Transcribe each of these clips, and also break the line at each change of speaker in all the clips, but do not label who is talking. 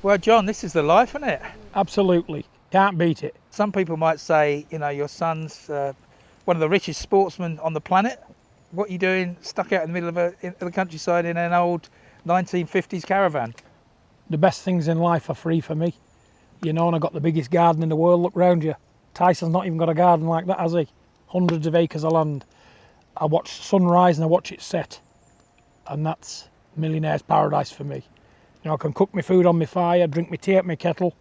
Well, John, this is the life, isn't it?
Absolutely. Can't beat it.
Some people might say, you know, your son's one of the richest sportsmen on the planet. What are you doing stuck out in the middle of the countryside in an old 1950s caravan?
The best things in life are free for me. You know, and I've got the biggest garden in the world. Look round you. Tyson's not even got a garden like that, has he? Hundreds of acres of land. I watch sunrise and I watch it set. And that's millionaire's paradise for me. You know, I can cook my food on my fire, drink my tea at my kettle,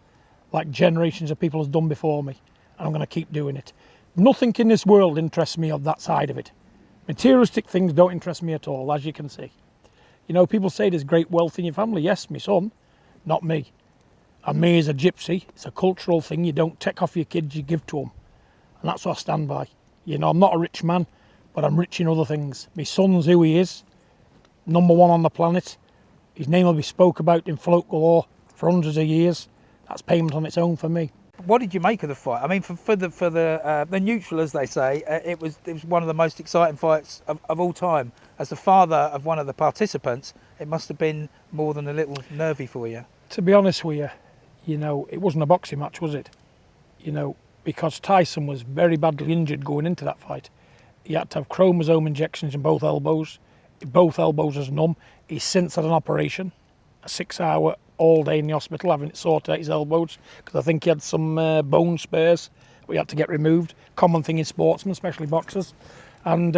like generations of people has done before me. And I'm going to keep doing it. Nothing in this world interests me of that side of it. Materialistic things don't interest me at all, as you can see. You know, people say there's great wealth in your family. Yes, my son, not me. And me as a gypsy, it's a cultural thing. You don't take off your kids, you give to them. And that's what I stand by. You know, I'm not a rich man, but I'm rich in other things. My son's who he is, #1 on the planet. His name will be spoke about in folk galore for hundreds of years. That's payment on its own for me.
What did you make of the fight? I mean, for the neutral, as they say, it was one of the most exciting fights of all time. As the father of one of the participants, it must have been more than a little nervy for you.
To be honest with you, you know, it wasn't a boxing match, was it? You know, because Tyson was very badly injured going into that fight. He had to have chromosome injections in both elbows. Both elbows was numb. He's since had an operation, a 6-hour all day in the hospital having it sorted out his elbows because I think he had some bone spurs we had to get removed. Common thing in sportsmen, especially boxers. And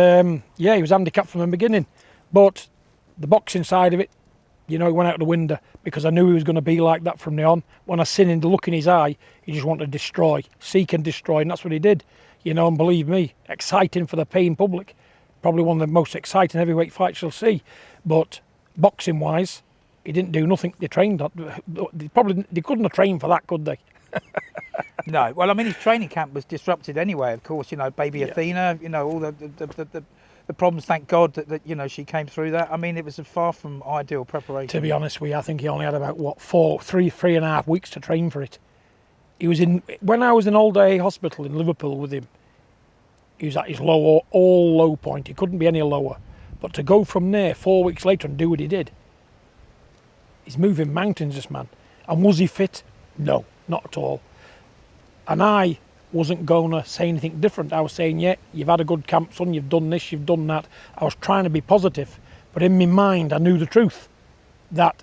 yeah, he was handicapped from the beginning. But the boxing side of it, you know, he went out the window because I knew he was going to be like that from now on. When I seen him, the look in his eye, he just wanted to destroy, seek and destroy, and that's what he did. You know, and believe me, exciting for the paying public. Probably one of the most exciting heavyweight fights you'll see. But boxing-wise, he didn't do nothing. They trained. They couldn't have trained for that, could they?
No. Well, I mean, his training camp was disrupted anyway. Of course, you know, baby Athena. You know, all the problems. Thank God that you know she came through that. I mean, it was a far from ideal preparation.
To be honest with you, I think he only had about what 3.5 weeks to train for it. He was in when I was in All Day Hospital in Liverpool with him. He was at his low point. He couldn't be any lower. But to go from there 4 weeks later and do what he did, he's moving mountains, this man. And was he fit? No, not at all. And I wasn't going to say anything different. I was saying, yeah, you've had a good camp, son, you've done this, you've done that. I was trying to be positive, but in my mind I knew the truth, that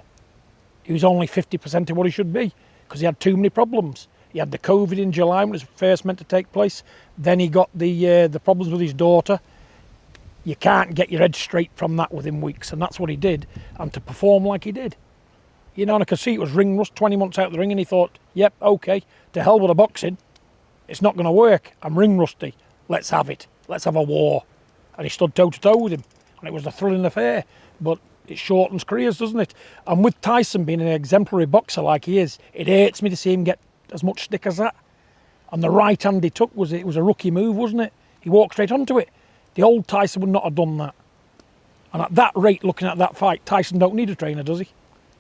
he was only 50% of what he should be, because he had too many problems. He had the COVID in July when it was first meant to take place. Then he got the problems with his daughter. You can't get your head straight from that within weeks, and that's what he did. And to perform like he did. You know, and I could see it was ring rust, 20 months out of the ring, and he thought, yep, okay, to hell with the boxing. It's not going to work. I'm ring rusty. Let's have it. Let's have a war. And he stood toe-to-toe with him. And it was a thrilling affair. But it shortens careers, doesn't it? And with Tyson being an exemplary boxer like he is, it hurts me to see him get as much stick as that. And the right hand he took, it was a rookie move, wasn't it? He walked straight onto it. The old Tyson would not have done that. And at that rate, looking at that fight, Tyson don't need a trainer, does he?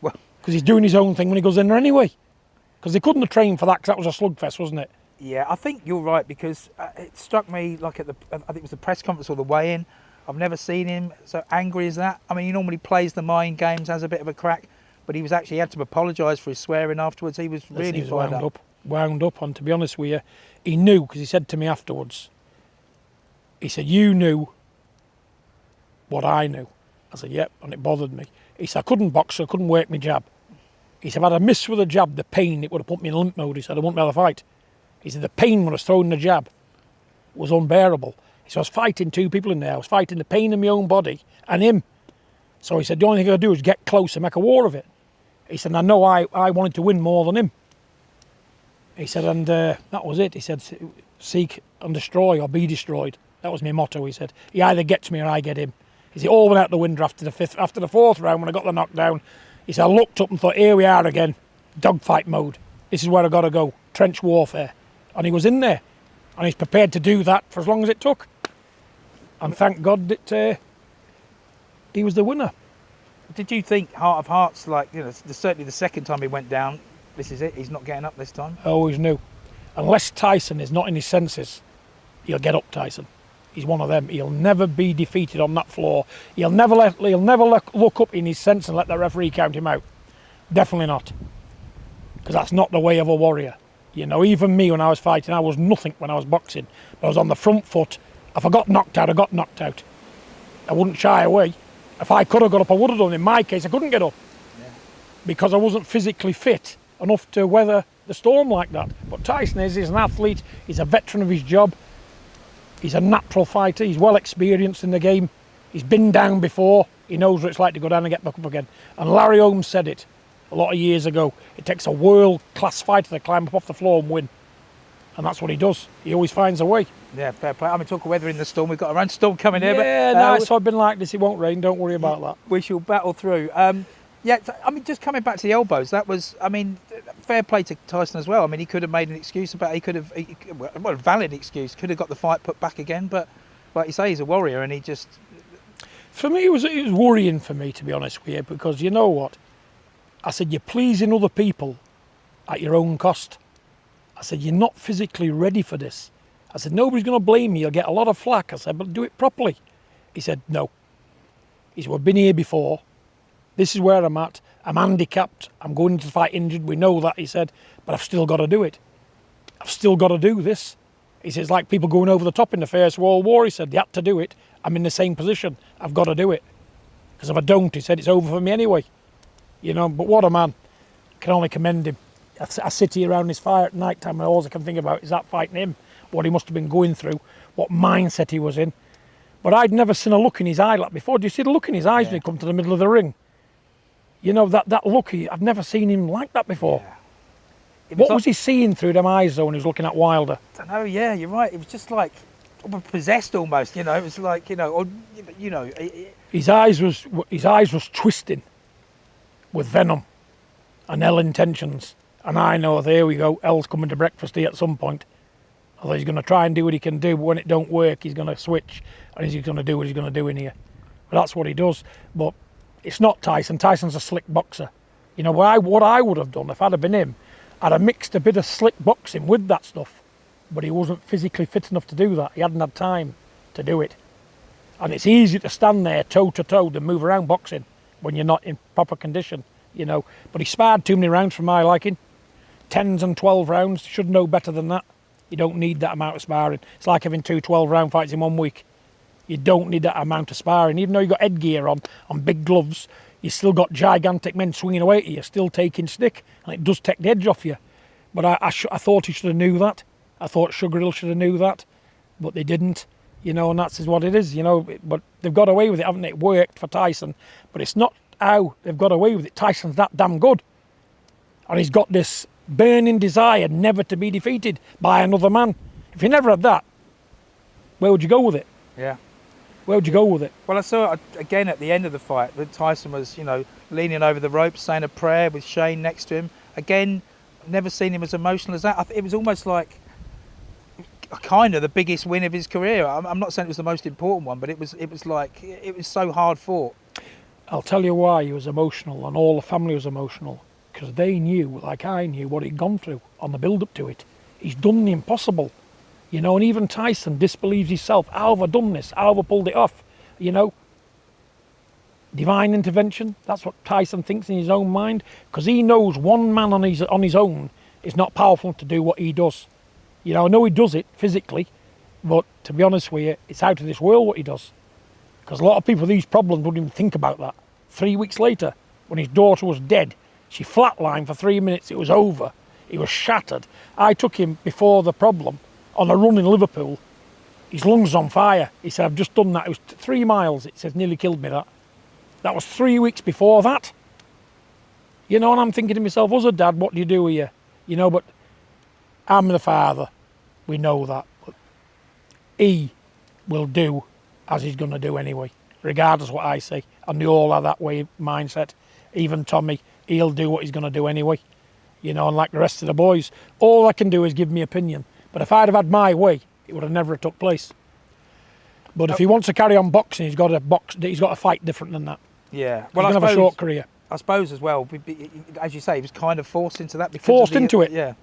Well,
because he's doing his own thing when he goes in there anyway. Because they couldn't have trained for that, because that was a slugfest, wasn't it?
Yeah, I think you're right, because it struck me like I think it was the press conference or the weigh-in. I've never seen him so angry as that. I mean, he normally plays the mind games, has a bit of a crack, but he had to apologise for his swearing afterwards. He was really fired up.
Wound up, and to be honest with you, he knew, because he said to me afterwards, he said, you knew what I knew. I said, yep, and it bothered me. He said, I couldn't box, so I couldn't work my jab. He said, if I'd have missed with a jab, the pain, it would have put me in limp mode. He said, I wouldn't be able to fight. He said, the pain when I was throwing the jab was unbearable. He said, I was fighting two people in there. I was fighting the pain in my own body and him. So he said, the only thing I could do is get close and make a war of it. He said, I know I wanted to win more than him. He said, and that was it. He said, seek and destroy or be destroyed. That was my motto, he said. He either gets me or I get him. He said, all went out the window after the fourth round when I got the knockdown. He said, I looked up and thought, here we are again, dogfight mode. This is where I got to go, trench warfare. And he was in there, and he's prepared to do that for as long as it took. And thank God that he was the winner.
Did you think, heart of hearts, like, you know, certainly the second time he went down, this is it, he's not getting up this time?
I always knew. Unless Tyson is not in his senses, he'll get up, Tyson. He's one of them. He'll never be defeated on that floor. He'll never look up in his sense and let the referee count him out. Definitely not. because that's not the way of a warrior. You know, even me when I was fighting, I was nothing when I was boxing. I was on the front foot. If I got knocked out, I got knocked out. I wouldn't shy away. If I could have got up, I would have done. In my case, I couldn't get up because I wasn't physically fit enough to weather the storm like that. But Tyson he's an athlete, he's a veteran of his job, he's a natural fighter, he's well experienced in the game, he's been down before, he knows what it's like to go down and get back up again. And Larry Holmes said it a lot of years ago, it takes a world-class fighter to climb up off the floor and win. And that's what he does, he always finds a way.
Yeah, fair play. I mean, talk of weather in the storm, we've got our own storm coming here.
Yeah,
but,
no, it's been like this, it won't rain, don't worry about that.
We shall battle through. Yeah, I mean, just coming back to the elbows, that was, I mean, fair play to Tyson as well. I mean, he could have made an excuse about, well, a valid excuse, could have got the fight put back again, but like you say, he's a warrior and he just...
For me, it was worrying for me, to be honest with you, because you know what? I said, you're pleasing other people at your own cost. I said, you're not physically ready for this. I said, nobody's going to blame you, you'll get a lot of flack. I said, but do it properly. He said, no. He said, we've been here before. This is where I'm at. I'm handicapped. I'm going into the fight injured. We know that, he said, but I've still got to do it. I've still got to do this. He says, like people going over the top in the First World War. He said, they had to do it. I'm in the same position. I've got to do it. Because if I don't, he said, it's over for me anyway. You know, but what a man. I can only commend him. I sit here around this fire at night time and all I can think about is that fighting him, what he must have been going through, what mindset he was in. But I'd never seen a look in his eye like before. Do you see the look in his eyes when he come to the middle of the ring? You know, that look, I've never seen him like that before. Yeah. What was he seeing through them eyes though when he was looking at Wilder?
I don't know, yeah, you're right. It was just like possessed almost, you know. It was like, you know, or, you know.
His eyes was twisting with venom and ill intentions. And I know, there we go, L's coming to breakfast here at some point. Although he's going to try and do what he can do, but when it don't work, he's going to switch and he's going to do what he's going to do in here. But that's what he does. But it's not Tyson. Tyson's a slick boxer. You know, what I would have done if I'd have been him, I'd have mixed a bit of slick boxing with that stuff. But he wasn't physically fit enough to do that. He hadn't had time to do it. And it's easy to stand there toe to toe and move around boxing when you're not in proper condition, you know. But he sparred too many rounds for my liking. 10s and 12 rounds, should know better than that. You don't need that amount of sparring. It's like having two 12-round fights in 1 week. You don't need that amount of sparring. Even though you've got headgear on big gloves, you still got gigantic men swinging away at you, still taking stick, and it does take the edge off you. But I thought he should have knew that. I thought Sugar Hill should have knew that, but they didn't. You know, and that's what it is, you know. But they've got away with it, haven't they? It worked for Tyson, but it's not how they've got away with it. Tyson's that damn good. And he's got this burning desire never to be defeated by another man. If you never had that, where would you go with it?
Yeah.
Where would you go with it?
Well, I saw it again at the end of the fight that Tyson was, you know, leaning over the ropes, saying a prayer with Shane next to him. Again, never seen him as emotional as that. It was almost like kind of the biggest win of his career. I'm not saying it was the most important one, but it was like, it was so hard fought.
I'll tell you why he was emotional and all the family was emotional. Because they knew, like I knew, what he'd gone through on the build-up to it. He's done the impossible, you know, and even Tyson disbelieves himself. How have I done this? How have I pulled it off? You know, divine intervention, that's what Tyson thinks in his own mind, because he knows one man on his own is not powerful to do what he does. You know, I know he does it physically, but to be honest with you, it's out of this world what he does. Because a lot of people with these problems wouldn't even think about that. 3 weeks later, when his daughter was dead, she flatlined for 3 minutes, it was over. He was shattered. I took him before the problem on a run in Liverpool. His lungs on fire. He said, I've just done that. It was 3 miles. It says, nearly killed me that. That was 3 weeks before that. You know, and I'm thinking to myself, as a dad, what do you do here? You know, but I'm the father. We know that. But he will do as he's going to do anyway, regardless of what I say. And they all have that way mindset. Even Tommy, he'll do what he's going to do anyway. You know, and like the rest of the boys, all I can do is give me opinion. But if I'd have had my way, it would have never took place. But if he wants to carry on boxing, he's got to fight different than that.
Yeah.
Well, he's going to have a short career.
I suppose as well, as you say, he was kind of forced into that.
Forced into it.
Yeah.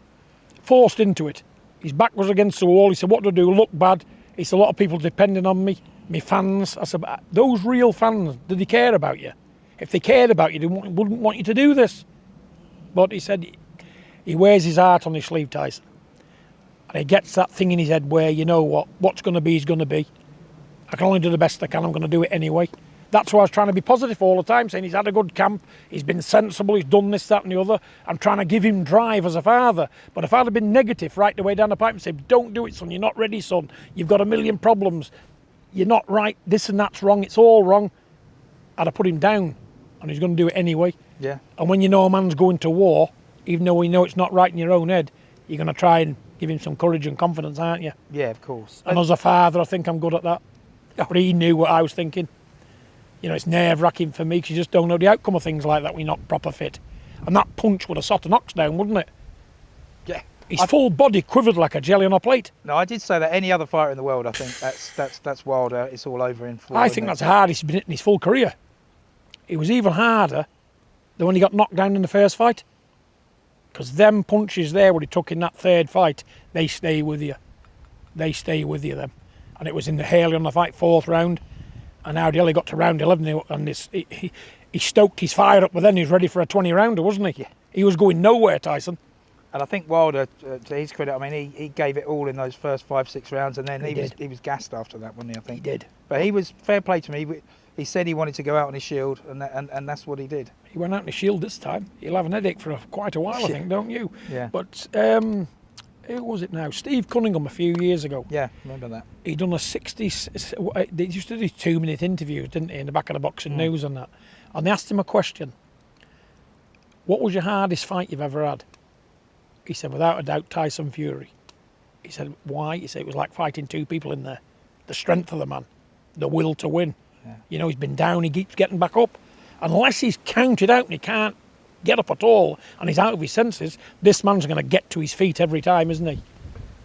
Forced into it. His back was against the wall. He said, what do I do? Look bad. He said, a lot of people depending on me. Me fans. I said, those real fans, do they care about you? If they cared about you, they wouldn't want you to do this. But he said, He wears his heart on his sleeve, Tyson. And he gets that thing in his head where, you know what's going to be is going to be. I can only do the best I can, I'm going to do it anyway. That's why I was trying to be positive all the time, saying he's had a good camp, he's been sensible, he's done this, that and the other. I'm trying to give him drive as a father. But if I'd have been negative right the way down the pipe and said, don't do it, son, you're not ready, son, you've got a million problems, you're not right, this and that's wrong, it's all wrong, I'd have put him down, and he's going to do it anyway.
Yeah.
And when you know a man's going to war, even though you know it's not right in your own head, you're going to try and give him some courage and confidence, aren't you?
Yeah, of course.
And as a father, I think I'm good at that. But he knew what I was thinking. You know, it's nerve-wracking for me because you just don't know the outcome of things like that when you're not proper fit. And that punch would have shot an ox down, wouldn't it?
Yeah.
His full body quivered like a jelly on a plate.
No, I did say that any other fighter in the world, I think that's Wilder. It's all over in for.
I think that's the hardest he's been hit in his full career. It was even harder than when he got knocked down in the first fight. Because them punches there, what he took in that third fight, they stay with you. They stay with you, them. And it was in the Haley on the fight, 4th round. And now Dilly got to round 11 and he stoked his fire up, but then he was ready for a 20-rounder, wasn't he? Yeah. He was going nowhere, Tyson.
And I think Wilder, to his credit, I mean, he gave it all in those first 5-6 rounds, and then he was gassed after that, wasn't he? I think
he did.
But he was fair play to me. He said he wanted to go out on his shield, and that's what he did.
He went out on his shield this time. He'll have an headache for quite a while, I think, don't you?
Yeah.
But who was it now? Steve Cunningham a few years ago.
Yeah, remember that.
He done a 60. They used to do 2-minute interviews, didn't he, in the back of the Boxing News and that. And they asked him a question. What was your hardest fight you've ever had? He said, without a doubt, Tyson Fury. He said, why? He said, it was like fighting 2 people in there. The strength of the man, the will to win. Yeah. You know, he's been down, he keeps getting back up. Unless he's counted out and he can't get up at all and he's out of his senses, this man's going to get to his feet every time, isn't he?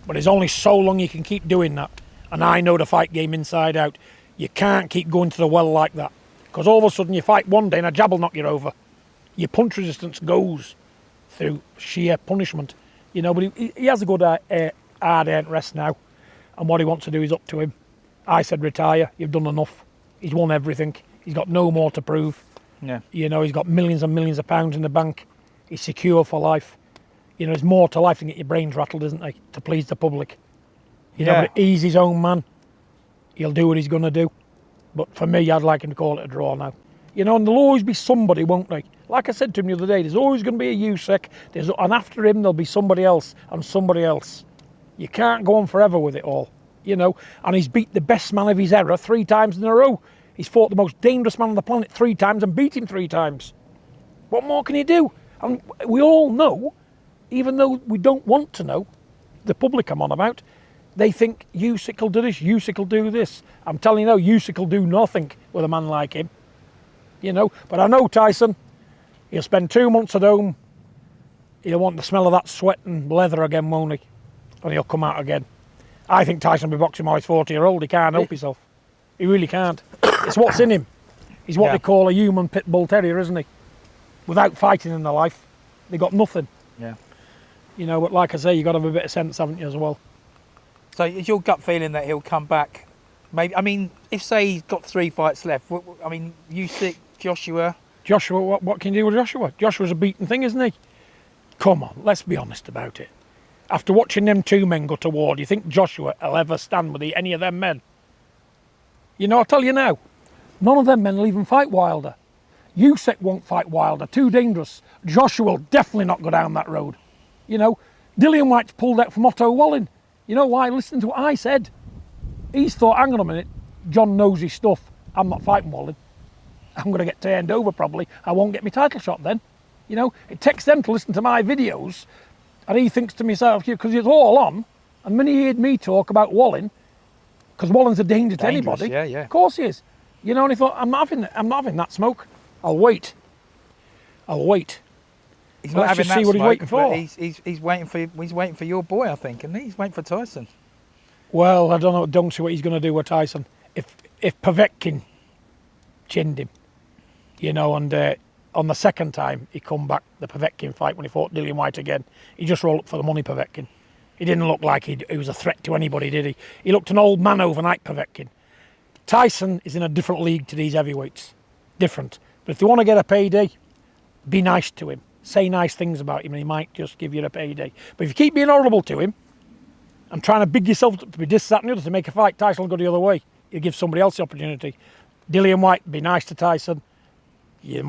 But there's only so long you can keep doing that. And I know the fight game inside out. You can't keep going to the well like that. Because all of a sudden you fight one day and a jab will knock you over. Your punch resistance goes through sheer punishment. You know, but he has a good hard-earned rest now. And what he wants to do is up to him. I said, retire, you've done enough. He's won everything. He's got no more to prove.
Yeah.
You know, he's got millions and millions of pounds in the bank. He's secure for life. You know, there's more to life than get your brains rattled, isn't there, to please the public. You know, but he's his own man. He'll do what he's going to do. But for me, I'd like him to call it a draw now. You know, and there'll always be somebody, won't they? Like I said to him the other day, there's always going to be a Usyk, and after him there'll be somebody else and somebody else. You can't go on forever with it all, you know. And he's beat the best man of his era 3 times in a row. He's fought the most dangerous man on the planet 3 times and beat him 3 times. What more can he do? And we all know, even though we don't want to know, the public I'm on about, they think Usyk will do this, Usyk will do this. I'm telling you now, Usyk will do nothing with a man like him. You know, but I know Tyson, he'll spend 2 months at home, he'll want the smell of that sweat and leather again, won't he? And he'll come out again. I think Tyson will be boxing while he's 40-year-old, he can't help himself. He really can't. It's what's in him. He's what they call a human pit bull terrier, isn't he? Without fighting in their life, they got nothing.
Yeah.
You know, but like I say, you got to have a bit of sense, haven't you, as well?
So is your gut feeling that he'll come back? Maybe. I mean, if say he's got 3 fights left, I mean, Usyk, Joshua.
Joshua, what can you do with Joshua? Joshua's a beaten thing, isn't he? Come on, let's be honest about it. After watching them 2 men go to war, do you think Joshua will ever stand with any of them men? You know, I'll tell you now, none of them men will even fight Wilder. Usyk won't fight Wilder, too dangerous. Joshua will definitely not go down that road. You know, Dillian Whyte's pulled out from WALLIN. You know why? Listen to what I said. He's thought, hang on a minute, John knows his stuff. I'm not fighting WALLIN. I'm going to get turned over probably. I won't get my title shot then. You know, it takes them to listen to my videos. And he thinks to himself, because it's all on. And when he heard me talk about WALLIN, because WALLIN's a danger to anybody.
Yeah, yeah.
Of course he is. You know, and he thought, I'm not having that smoke. I'll wait.
He's not having that
see what he's waiting for.
He's waiting for your boy, I think, and he's waiting for Tyson.
Well, I don't know. Don't see what he's going to do with Tyson. If Povetkin chinned him, you know, and on the second time he come back, the Povetkin fight when he fought Dillian Whyte again, he just rolled up for the money, Povetkin. He didn't look like he was a threat to anybody, did he? He looked an old man overnight, Povetkin. Tyson is in a different league to these heavyweights. Different. But if they want to get a payday, be nice to him. say nice things about him and he might just give you a payday. But if you keep being horrible to him and trying to big yourself up to be this, that and the other to make a fight, Tyson will go the other way. He'll give somebody else the opportunity. Dillian Whyte, be nice to Tyson. You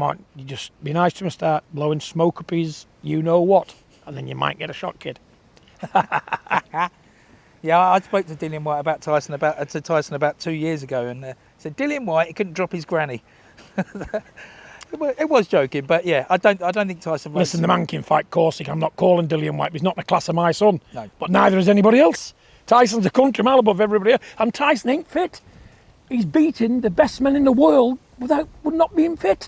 just be nice to him, start blowing smoke up his you know what, and then you might get a shot, kid.
Yeah, I spoke to Dillian Whyte about Tyson about 2 years ago, and said Dillian Whyte, he couldn't drop his granny. It was joking, but yeah, I don't think Tyson.
Listen, the man can fight Corsic. I'm not calling Dillian Whyte. He's not in the class of my son.
No.
But neither is anybody else. Tyson's a country mile above everybody else, and Tyson ain't fit. He's beating the best men in the world would not being fit.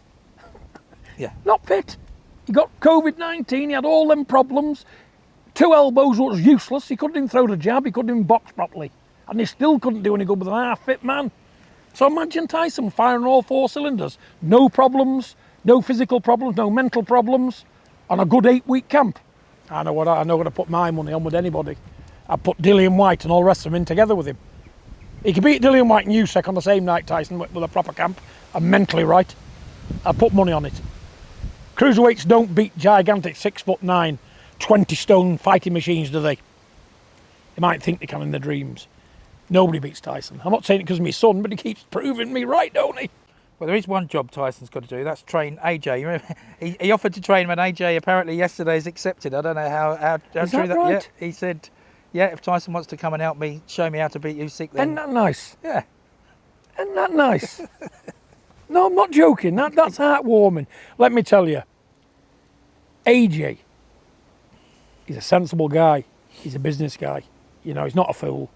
Yeah.
Not fit. He got COVID-19. He had all them problems. 2 elbows was useless. He couldn't even throw the jab. He couldn't even box properly. And he still couldn't do any good with an half-fit man. So imagine Tyson firing all 4 cylinders. No problems, no physical problems, no mental problems, on a good 8-week camp. I know what I put my money on with anybody. I'd put Dillian Whyte and all the rest of them in together with him. He could beat Dillian Whyte and Usyk on the same night, Tyson, with a proper camp and mentally right. I'd put money on it. Cruiserweights don't beat gigantic 6'9", 20-stone fighting machines, do they? They might think they can in their dreams. Nobody beats Tyson. I'm not saying it because of my son, but he keeps proving me right, don't he?
Well, there is one job Tyson's got to do. That's train AJ. You remember, he offered to train him, and AJ apparently yesterday has accepted. I don't know how true that.
Right?
Yeah, he said, yeah, if Tyson wants to come and help me, show me how to beat Usyk, then.
Isn't that nice?
Yeah.
Isn't that nice? No, I'm not joking. That's heartwarming. Let me tell you, AJ, he's a sensible guy. He's a business guy. You know, he's not a fool.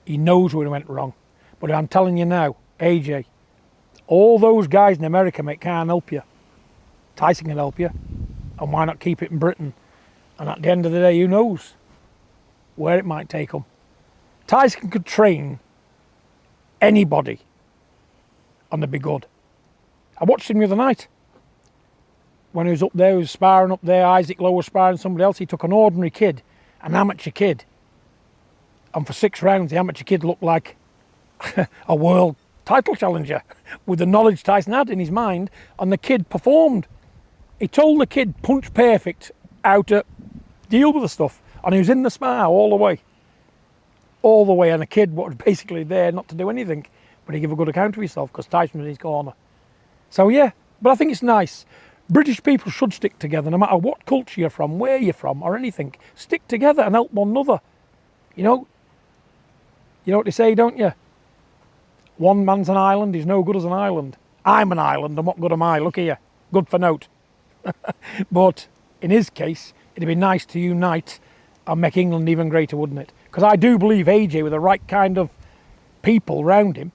He knows where he went wrong. But I'm telling you now, AJ, all those guys in America, mate, can't help you. Tyson can help you. And why not keep it in Britain? And at the end of the day, who knows where it might take him. Tyson could train anybody and they'd be good. I watched him the other night. When he was up there, he was sparring up there, Isaac Lowe was sparring somebody else. He took an ordinary kid, an amateur kid. And for 6 rounds, the amateur kid looked like a world title challenger with the knowledge Tyson had in his mind, and the kid performed. He told the kid, punch perfect, how to deal with the stuff. And he was in the spar all the way. All the way, and the kid was basically there not to do anything, but he gave a good account of himself because Tyson was in his corner. So yeah, but I think it's nice. British people should stick together, no matter what culture you're from, where you're from, or anything. Stick together and help one another. You know what they say, don't you? One man's an island, he's no good as an island. I'm an island, and what good am I? Look here, good for note. But in his case, it'd be nice to unite and make England even greater, wouldn't it? Because I do believe AJ, with the right kind of people around him,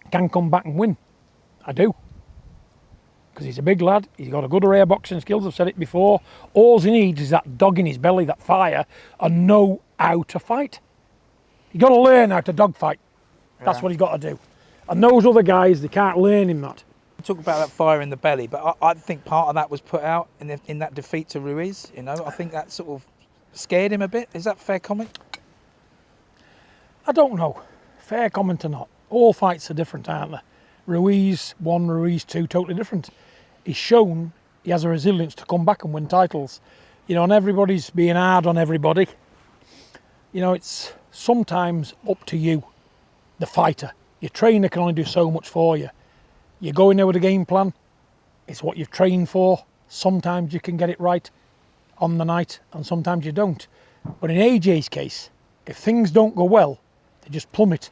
can come back and win. I do. Because he's a big lad, he's got a good array of boxing skills, I've said it before. All he needs is that dog in his belly, that fire, and know how to fight. You've got to learn how to dogfight. That's what he's got to do. And those other guys, they can't learn him that.
Talk about that fire in the belly, but I think part of that was put out in that defeat to Ruiz. You know, I think that sort of scared him a bit. Is that fair comment?
I don't know. Fair comment or not. All fights are different, aren't they? Ruiz 1, Ruiz 2, totally different. He's shown he has a resilience to come back and win titles. You know, and everybody's being hard on everybody. You know, it's sometimes up to you, the fighter. Your trainer can only do so much for you. You go in there with a game plan. It's what you've trained for. Sometimes you can get it right on the night and sometimes you don't. But in AJ's case, if things don't go well, they just plummet.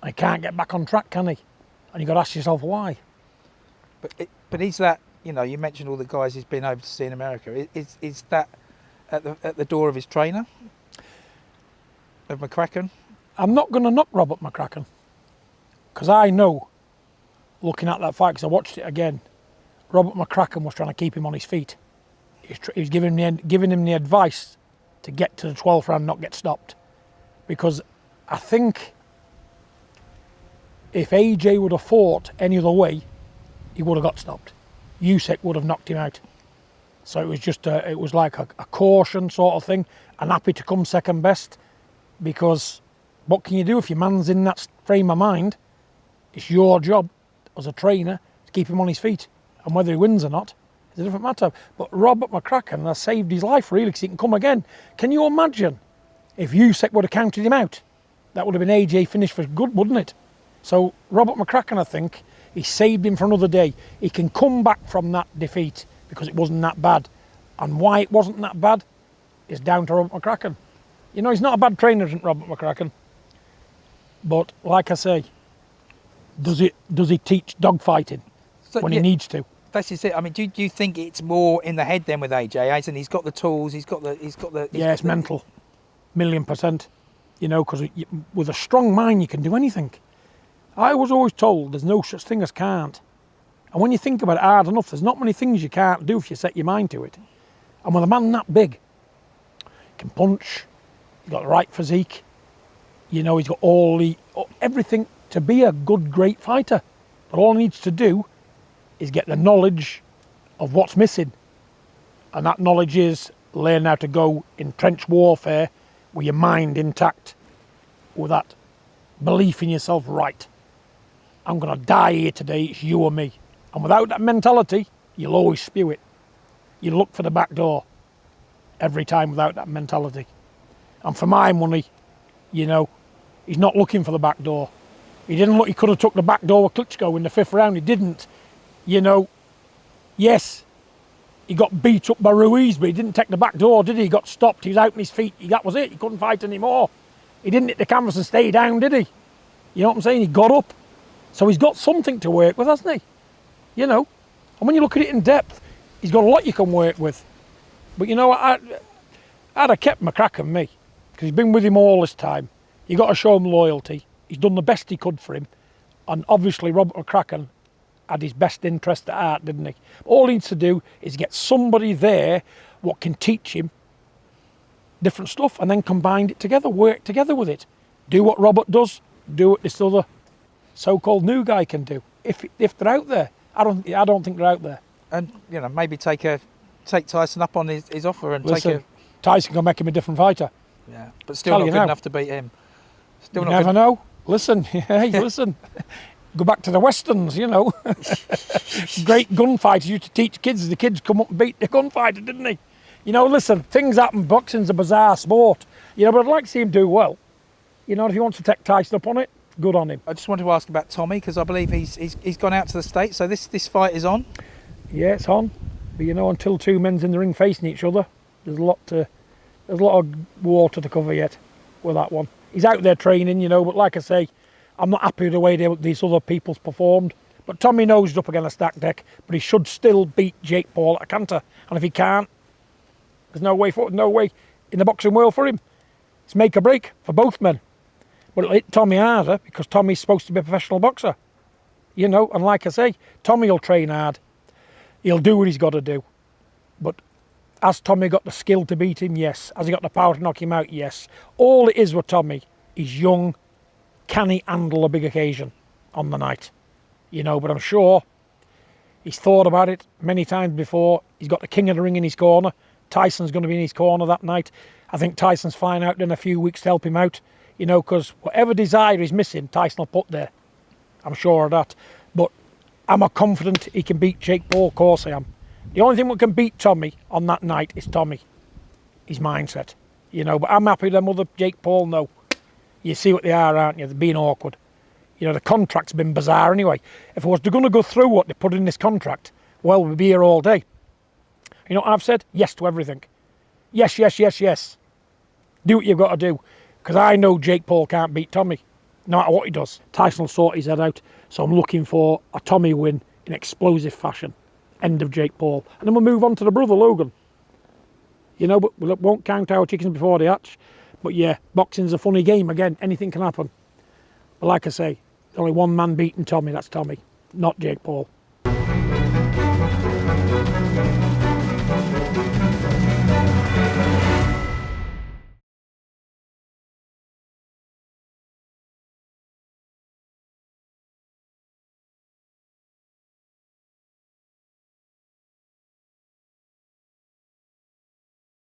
And he can't get back on track, can he? And you've got to ask yourself why.
But is that, you know, you mentioned all the guys he's been over to see in America. Is that at the door of his trainer, of McCracken?
I'm not going to knock Robert McCracken, because I know, looking at that fight, because I watched it again, Robert McCracken was trying to keep him on his feet. He was giving him the advice to get to the 12th round, not get stopped. Because I think if AJ would have fought any other way, he would have got stopped. Usyk would have knocked him out. So it was just it was like a caution sort of thing, and happy to come second best, because what can you do if your man's in that frame of mind? It's your job as a trainer to keep him on his feet, and whether he wins or not is It's a different matter. But Robert McCracken has saved his life, really, because he can come again. Can you imagine if Usyk would have counted him out? That would have been AJ finish for good, wouldn't it? So Robert McCracken, I think, he saved him for another day. He can come back from that defeat because it wasn't that bad. And why it wasn't that bad is down to Robert McCracken. You know, he's not a bad trainer, isn't Robert McCracken? But like I say, does he teach dogfighting when he needs to?
That's just it. I mean, do you think it's more in the head then with AJ? As in, he's got the tools. Yeah,
it's mental, 1,000,000%. You know, because with a strong mind, you can do anything. I was always told there's no such thing as can't. And when you think about it hard enough, there's not many things you can't do if you set your mind to it. And with a man that big, he can punch, he's got the right physique, you know, he's got everything to be a good, great fighter. But all he needs to do is get the knowledge of what's missing. And that knowledge is learn how to go in trench warfare with your mind intact, with that belief in yourself, right, I'm going to die here today, it's you or me. And without that mentality, you'll always spew it. You look for the back door every time without that mentality. And for my money, you know, he's not looking for the back door. He didn't look, he could have took the back door with Klitschko in the 5th round, he didn't. You know, yes, he got beat up by Ruiz, but he didn't take the back door, did he? He got stopped, he was out on his feet, that was it, he couldn't fight anymore. He didn't hit the canvas and stay down, did he? You know what I'm saying? He got up. So he's got something to work with, hasn't he? You know, and when you look at it in depth, he's got a lot you can work with. But you know, I'd have kept McCracken, me, because he's been with him all this time. You got to show him loyalty. He's done the best he could for him. And obviously Robert McCracken had his best interest at heart, didn't he? All he needs to do is get somebody there what can teach him different stuff and then combine it together, work together with it. Do what Robert does, do what this other so-called new guy can do. If they're out there. I don't think they're out there.
And, you know, maybe take Tyson up on his offer and
Listen, Tyson can make him a different fighter.
Yeah, but still not good enough to beat him. Still
you
not
never know. Listen, hey, listen. Go back to the westerns, you know. Great gunfighters used to teach kids. The kids come up and beat the gunfighter, didn't they? You know, listen, things happen. Boxing's a bizarre sport. You know, but I'd like to see him do well. You know, if he wants to take Tyson up on it, good on him.
I just wanted to ask about Tommy, because I believe he's gone out to the States, so this fight is on. Yeah,
it's on. But you know, until two men's in the ring facing each other, there's a lot of water to cover yet with that one. He's out there training, you know, but like I say, I'm not happy with the way these other people's performed. But Tommy knows he's up against a stacked deck, but he should still beat Jake Paul at a canter. And if he can't, there's no way in the boxing world for him. It's make or break for both men. But it'll hit Tommy harder because Tommy's supposed to be a professional boxer. You know, and like I say, Tommy will train hard. He'll do what he's got to do. But has Tommy got the skill to beat him? Yes. Has he got the power to knock him out? Yes. All it is with Tommy, he's young. Can he handle a big occasion on the night? You know, but I'm sure he's thought about it many times before. He's got the king of the ring in his corner. Tyson's going to be in his corner that night. I think Tyson's flying out in a few weeks to help him out. You know, because whatever desire he's missing, Tyson will put there. I'm sure of that. But am I confident he can beat Jake Paul? Of course I am. The only thing that can beat Tommy on that night is Tommy. His mindset. You know, but I'm happy with them other Jake Paul, no. You see what they are, aren't you? They're being awkward. You know, the contract's been bizarre anyway. If I was going to go through what they put in this contract, well, we'd be here all day. You know what I've said? Yes to everything. Yes, yes, yes, yes. Do what you've got to do. Because I know Jake Paul can't beat Tommy, no matter what he does. Tyson will sort his head out. So I'm looking for a Tommy win in explosive fashion. End of Jake Paul. And then we'll move on to the brother, Logan. You know, but we won't count our chickens before they hatch. But yeah, boxing's a funny game. Again, anything can happen. But like I say, only one man beating Tommy, that's Tommy, not Jake Paul.